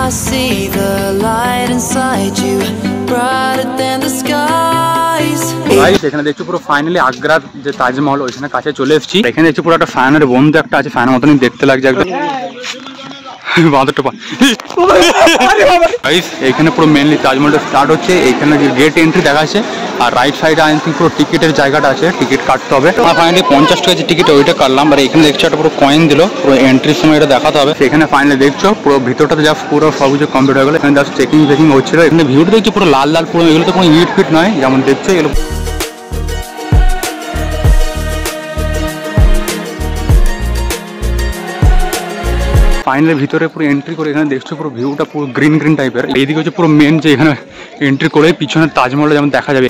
I see the light inside you, brighter than the skies. Guys এখানে দেখছো পুরো finally আগ্রার যে তাজমহল ওইখানে কাছে চলে এসেছি। এখানে দেখছো পুরো একটা ফ্যানের বন্ধ একটা আছে, ফ্যানের মতনই দেখতে লাগছে একদম। এখানে পুরো মেনলি তাজমহলটা স্টার্ট হচ্ছে। এখানে যে গেট এন্ট্রি দেখাচ্ছে আর রাইট সাইডে আই থিঙ্ক পুরো টিকিটের জায়গাটা আছে, টিকিট কাটতে হবে। ফাইনালি 50 টাকা যে টিকিট ওইটা কাটলাম। আর এখানে দেখছো একটা পুরো কয়েন দিল, পুরো এন্ট্রির সময় এটা দেখাতে হবে। এখানে ফাইনালি দেখছো পুরো ভিতরটাতে যা পুরো সব কিছু কমপ্লিট হয়ে গেলো। এখানে জাস্ট চেকিং হচ্ছিল। এখানে ভিউটা দেখছো পুরো লাল লাল, পুরো এগুলো তো কোনো ইট ফিট নয় যেমন দেখছো এগুলো। ফাইনালি ভিতরে পুরো এন্ট্রি করে এখানে দেখছো পুরো ভিউটা পুরো গ্রিন গ্রিন টাইপের। এইদিকে হচ্ছে পুরো মেন যে এখানে এন্ট্রি করে পিছনে তাজমহলটা যেমন দেখা যাবে।